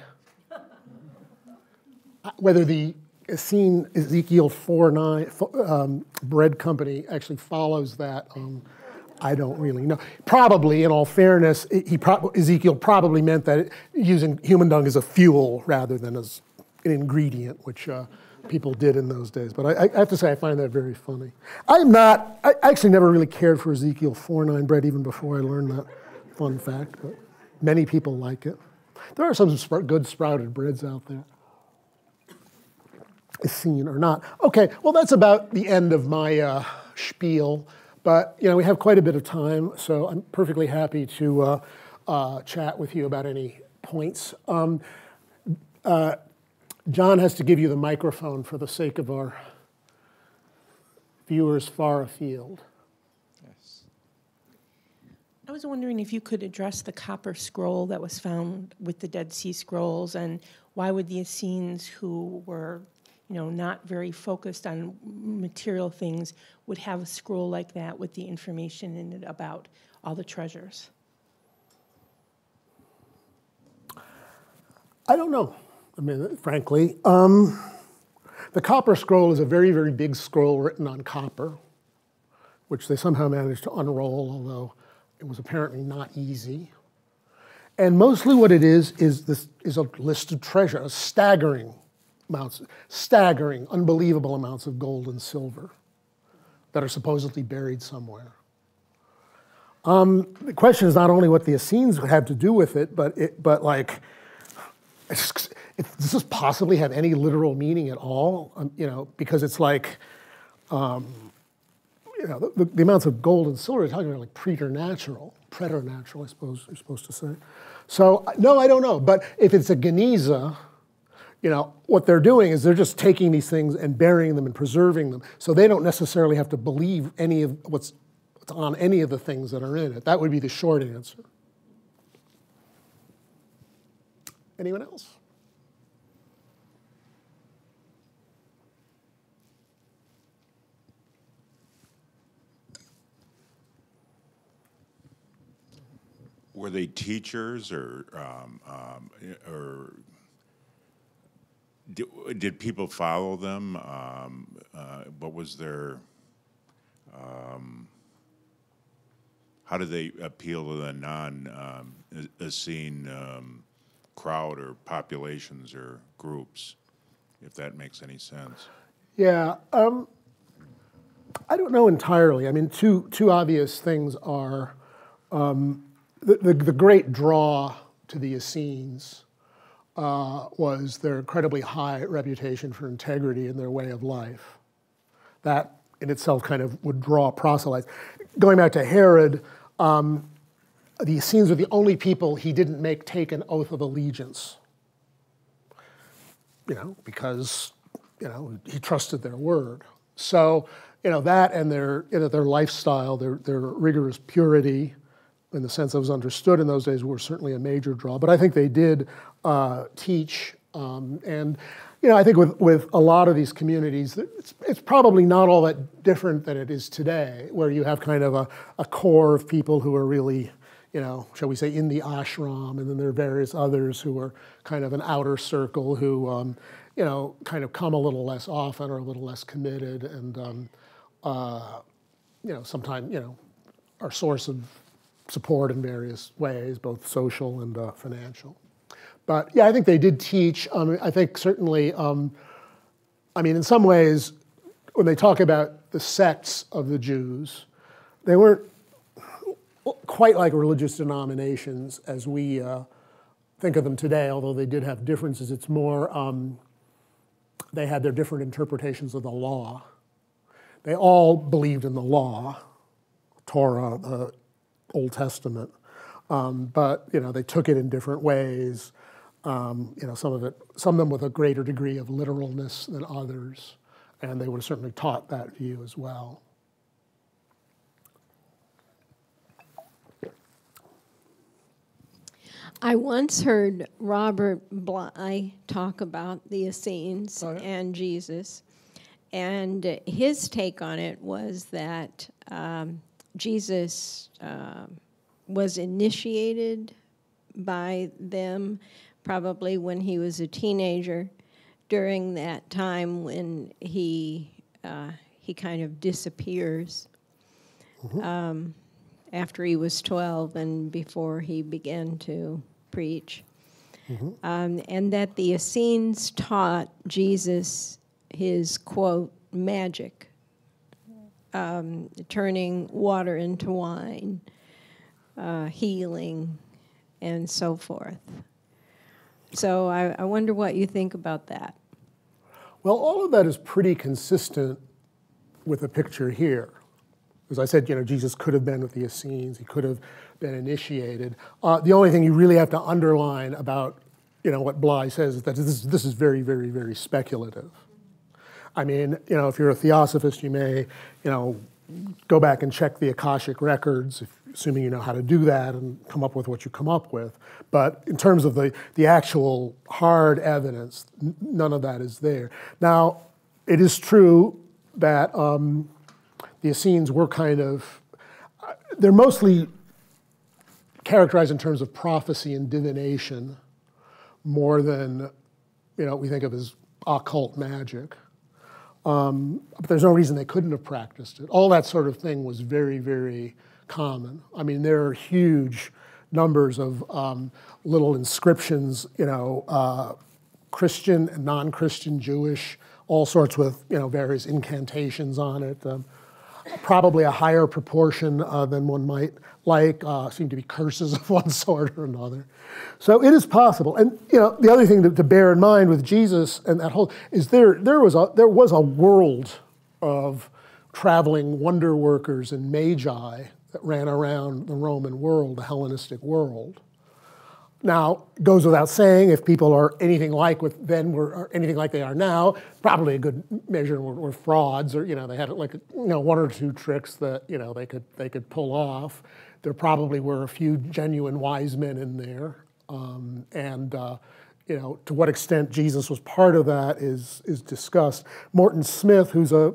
Whether the Ezekiel 4:9 bread company actually follows that, I don't really know. Probably, in all fairness, Ezekiel probably meant that using human dung as a fuel rather than as an ingredient, which people did in those days. But I have to say, I find that very funny. I actually never really cared for Ezekiel 4:9 bread even before I learned that fun fact, but many people like it. There are some good sprouted breads out there. Essene or not. Okay, well, that's about the end of my spiel. But we have quite a bit of time, so I'm perfectly happy to chat with you about any points. John has to give you the microphone for the sake of our viewers far afield. Yes. I was wondering if you could address the copper scroll that was found with the Dead Sea Scrolls, and why would the Essenes, who were not very focused on material things, would have a scroll like that with the information in it about all the treasures? I don't know. I mean, frankly. The copper scroll is a very, very big scroll written on copper, which they somehow managed to unroll, although it was apparently not easy. And mostly what it is a list of treasure, staggering, unbelievable amounts of gold and silver that are supposedly buried somewhere. The question is not only what the Essenes had to do with it, but does this possibly have any literal meaning at all? Because it's like, the amounts of gold and silver, you're talking about like preternatural, I suppose you're supposed to say. So, no, I don't know. But if it's a Geniza, what they're doing is they're just taking these things and burying them and preserving them. So they don't necessarily have to believe any of what's on any of the things that are in it. That would be the short answer. Anyone else? Were they teachers, or did people follow them? What was their? How did they appeal to the non-Essene crowd or populations or groups, if that makes any sense. Yeah, I don't know entirely. I mean, two obvious things are the great draw to the Essenes was their incredibly high reputation for integrity in their way of life. That in itself kind of would draw proselytes. Going back to Herod, the Essenes were the only people he didn't make take an oath of allegiance. Because he trusted their word. So that and their lifestyle, their rigorous purity, in the sense that was understood in those days, were certainly a major draw. But I think they did teach, and I think with a lot of these communities, it's probably not all that different than it is today, where you have kind of a core of people who are really, shall we say, in the ashram, and then there are various others who are kind of an outer circle who, kind of come a little less often or a little less committed, and sometimes, are a source of support in various ways, both social and financial. But yeah, I think they did teach. I think certainly, in some ways, when they talk about the sects of the Jews, they weren't quite like religious denominations as we think of them today, although they did have differences. It's more, they had their different interpretations of the law. They all believed in the law, Torah, the Old Testament, but they took it in different ways. Some of them with a greater degree of literalness than others, and they would have certainly taught that view as well. I once heard Robert Bly talk about the Essenes and Jesus, and his take on it was that Jesus was initiated by them probably when he was a teenager, during that time when he kind of disappears. Mm-hmm. After he was 12 and before he began to preach. Mm-hmm. And that the Essenes taught Jesus his, quote, magic, turning water into wine, healing, and so forth. So I wonder what you think about that. Well, all of that is pretty consistent with the picture here. As I said, Jesus could have been with the Essenes. He could have been initiated. The only thing you really have to underline about, what Bly says is that this is very, very, very speculative. I mean, if you're a Theosophist, you may, go back and check the Akashic records, assuming you know how to do that, and come up with what you come up with. But in terms of the actual hard evidence, none of that is there. Now, it is true that the Essenes were they're mostly characterized in terms of prophecy and divination more than, we think of as occult magic. But there's no reason they couldn't have practiced it. All that sort of thing was very, very common. I mean, there are huge numbers of little inscriptions, Christian and non-Christian, Jewish, all sorts with, various incantations on it. Probably a higher proportion than one might like, seem to be curses of one sort or another. So it is possible. And the other thing to bear in mind with Jesus and that whole is there was a world of traveling wonder workers and magi that ran around the Roman world, the Hellenistic world. Now, it goes without saying, if people are anything like what then were, or anything like they are now, probably a good measure were frauds, or they had one or two tricks that they could pull off. There probably were a few genuine wise men in there, to what extent Jesus was part of that is discussed. Morton Smith, who's a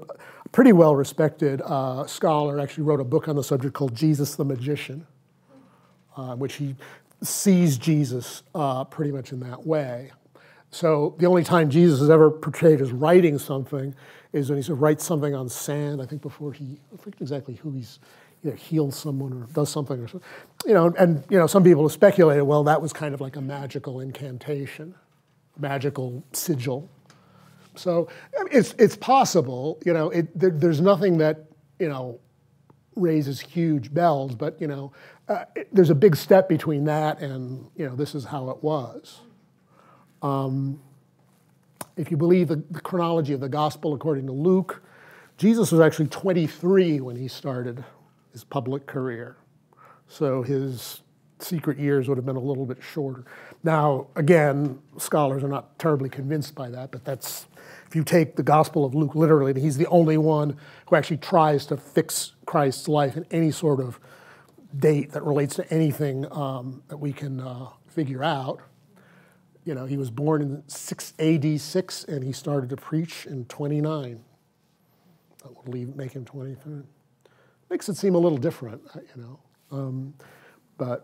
pretty well-respected scholar, actually wrote a book on the subject called Jesus the Magician, which he sees Jesus pretty much in that way. So the only time Jesus is ever portrayed as writing something is when he writes something on sand. I think before I forget exactly who he's heals someone or does something or something. And some people have speculated, well, that was kind of like a magical incantation, magical sigil. So it's possible, there's nothing that, raises huge bells, but, there's a big step between that and, this is how it was. If you believe the chronology of the gospel according to Luke, Jesus was actually 23 when he started his public career. So his secret years would have been a little bit shorter. Now, again, scholars are not terribly convinced by that, but that's, if you take the Gospel of Luke literally, he's the only one who actually tries to fix Christ's life in any sort of date that relates to anything that we can figure out. He was born in AD 6, and he started to preach in 29. That would make him 23. Makes it seem a little different, but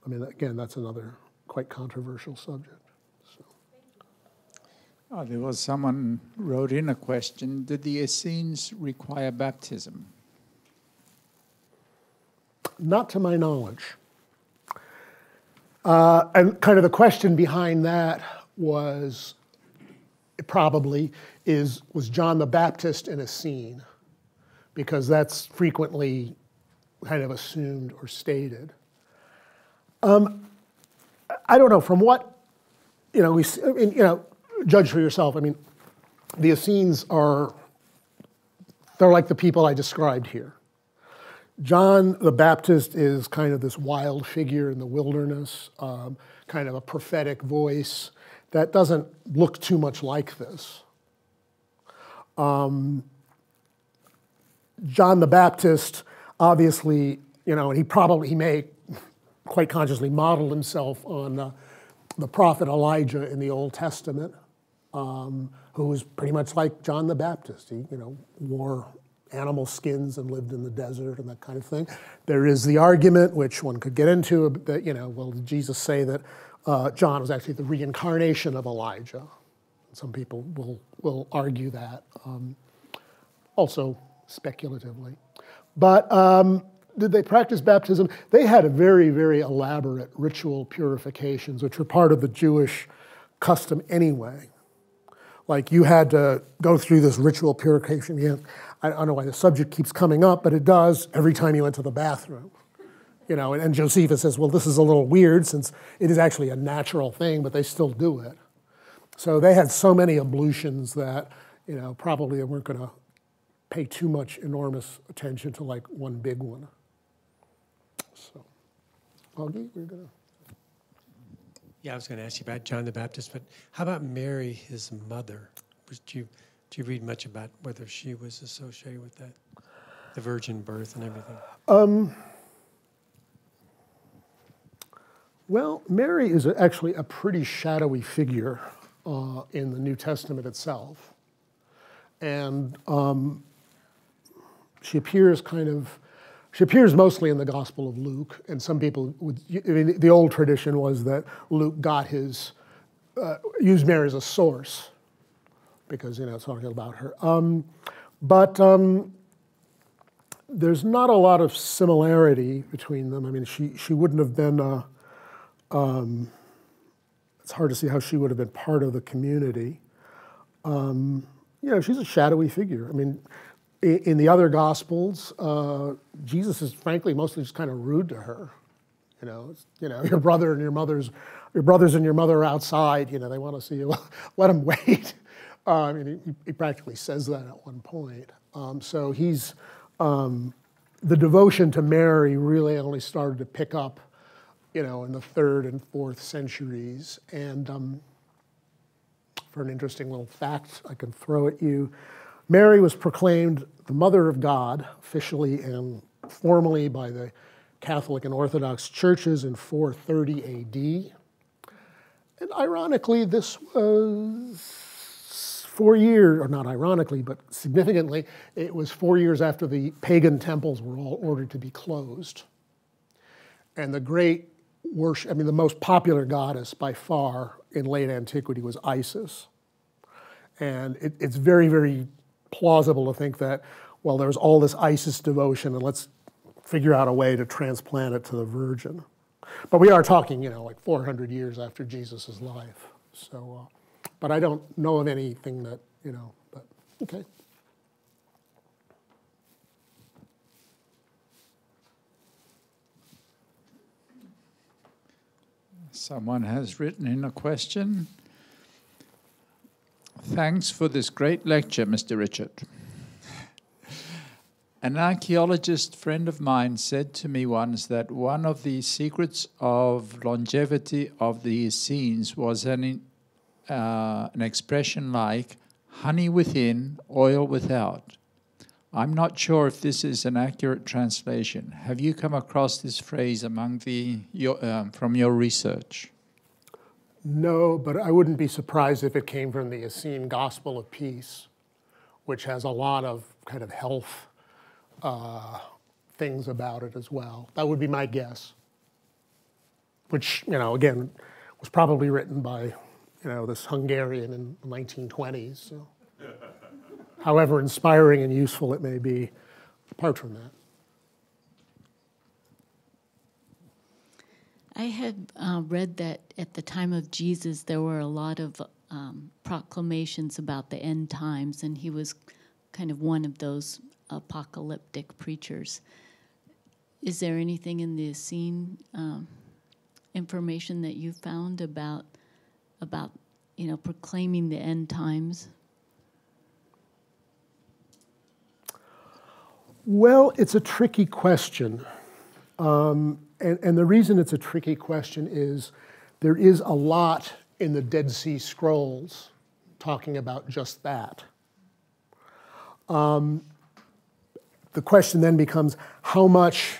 again, that's another quite controversial subject. So. Oh, there was someone wrote in a question: did the Essenes require baptism? Not to my knowledge. And kind of the question behind that was was John the Baptist an Essene? Because that's frequently kind of assumed or stated. I don't know, from what, judge for yourself. The Essenes they're like the people I described here. John the Baptist is kind of this wild figure in the wilderness, kind of a prophetic voice that doesn't look too much like this. John the Baptist, obviously, and he may quite consciously modeled himself on the prophet Elijah in the Old Testament, who was pretty much like John the Baptist. He, wore animal skins and lived in the desert and that kind of thing. There is the argument, which one could get into, that, did Jesus say that John was actually the reincarnation of Elijah? Some people will argue that, also speculatively. But did they practice baptism? They had a very, very elaborate ritual purifications, which were part of the Jewish custom anyway. Like, you had to go through this ritual purification. I don't know why the subject keeps coming up, but it does every time you went to the bathroom. And Josephus says, well, this is a little weird since it is actually a natural thing, but they still do it. So they had so many ablutions that, probably they weren't going to pay too much enormous attention to like one big one. So, Augie, we're going to... Yeah, I was going to ask you about John the Baptist, but how about Mary, his mother? Do you read much about whether she was associated with that, the virgin birth and everything? Well, Mary is actually a pretty shadowy figure in the New Testament itself. And she appears mostly in the Gospel of Luke, and some people the old tradition was that Luke got used Mary as a source, because, it's talking about her. But there's not a lot of similarity between them. She wouldn't have been, it's hard to see how she would have been part of the community. She's a shadowy figure. In the other Gospels, Jesus is frankly mostly just kind of rude to her. Your brother and your brothers and your mother are outside. They want to see you. Let them wait. He practically says that at one point. So he's the devotion to Mary really only started to pick up, in the 3rd and 4th centuries. And for an interesting little fact I can throw at you, Mary was proclaimed the Mother of God, officially and formally, by the Catholic and Orthodox churches in 430 AD. And ironically, this was 4 years, or not ironically, but significantly, it was 4 years after the pagan temples were all ordered to be closed. And the great worship, the most popular goddess by far in late antiquity was Isis. And it's very, very plausible to think that, well, there was all this Isis devotion, and let's figure out a way to transplant it to the Virgin. But we are talking, like 400 years after Jesus' life. So, but I don't know of anything that, but okay. Someone has written in a question. Thanks for this great lecture, Mr. Richard. An archaeologist friend of mine said to me once that one of the secrets of longevity of the Essenes was an expression like honey within, oil without. I'm not sure if this is an accurate translation. Have you come across this phrase among from your research? No, but I wouldn't be surprised if it came from the Essene Gospel of Peace, which has a lot of kind of health things about it as well. That would be my guess. Which, again, was probably written by, this Hungarian in the 1920s. So. However inspiring and useful it may be, apart from that. I had read that at the time of Jesus, there were a lot of proclamations about the end times, and he was kind of one of those apocalyptic preachers. Is there anything in the Essene information that you found about proclaiming the end times? Well, it's a tricky question. And the reason it's a tricky question is there is a lot in the Dead Sea Scrolls talking about just that. The question then becomes how much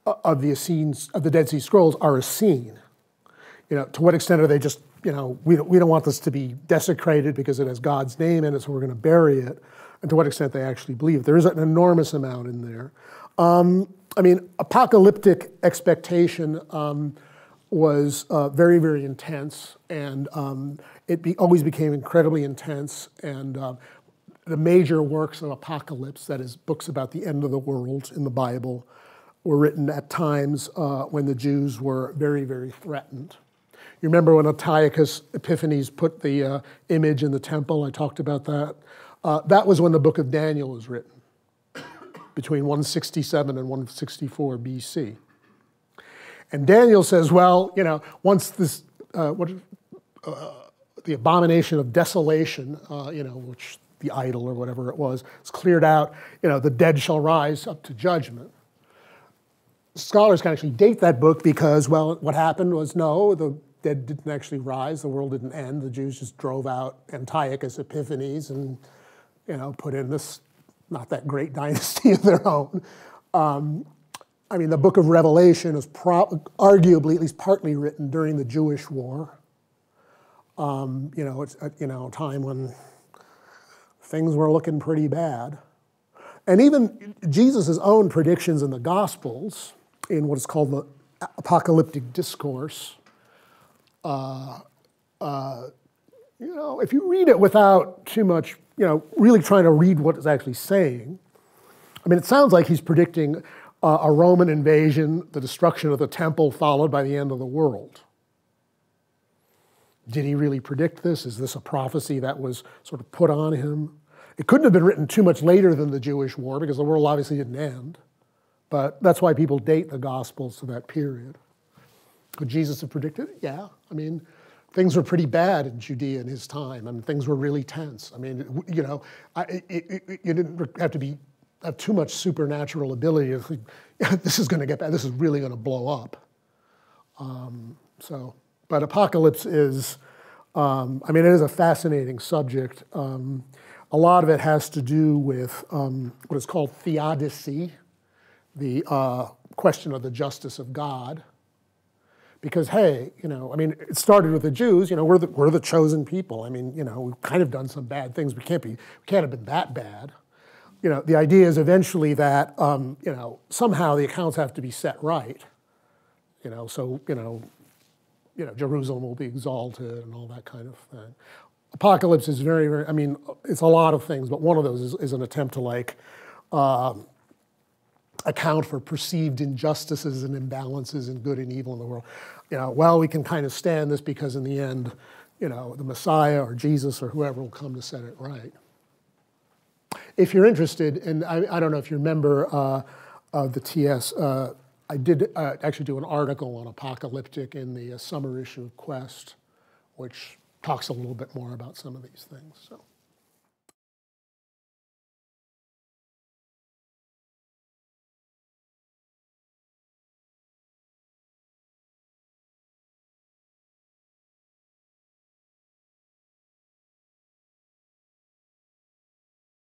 of the Essenes, of the Dead Sea Scrolls are Essene? To what extent are they just, we don't want this to be desecrated because it has God's name in it, so we're going to bury it. And to what extent they actually believe. There is an enormous amount in there. Apocalyptic expectation was very, very intense, and always became incredibly intense. And the major works of apocalypse, that is, books about the end of the world in the Bible, were written at times when the Jews were very, very threatened. You remember when Antiochus Epiphanes put the image in the temple? I talked about that. That was when the book of Daniel was written, between 167 and 164 BC. And Daniel says, well, once this, the abomination of desolation, which the idol or whatever it was, is cleared out, the dead shall rise up to judgment. Scholars can actually date that book because, well, what happened was, no, the dead didn't actually rise, the world didn't end, the Jews just drove out Antiochus Epiphanes and put in this not that great dynasty of their own. The book of Revelation is arguably, at least partly, written during the Jewish War. It's a time when things were looking pretty bad. And even Jesus' own predictions in the Gospels, in what is called the apocalyptic discourse, if you read it without too much, really trying to read what it's actually saying, it sounds like he's predicting a Roman invasion, the destruction of the temple, followed by the end of the world. Did he really predict this? Is this a prophecy that was sort of put on him? It couldn't have been written too much later than the Jewish War, because the world obviously didn't end. But that's why people date the Gospels to that period. Could Jesus have predicted it? Yeah. Things were pretty bad in Judea in his time. Things were really tense. You didn't have to have too much supernatural ability to think, this is going to get bad, this is really going to blow up. But apocalypse is, it is a fascinating subject. A lot of it has to do with what is called theodicy, the question of the justice of God. Because, hey, it started with the Jews. We're the chosen people. We've kind of done some bad things. We can't have been that bad. The idea is eventually that, somehow the accounts have to be set right. Jerusalem will be exalted and all that kind of thing. Apocalypse is very, very, it's a lot of things, but one of those is an attempt to account for perceived injustices and imbalances in good and evil in the world. Well, we can kind of stand this because in the end, the Messiah or Jesus or whoever will come to set it right. If you're interested, and I don't know if you remember the TS, I did actually do an article on apocalyptic in the summer issue of Quest, which talks a little bit more about some of these things. So.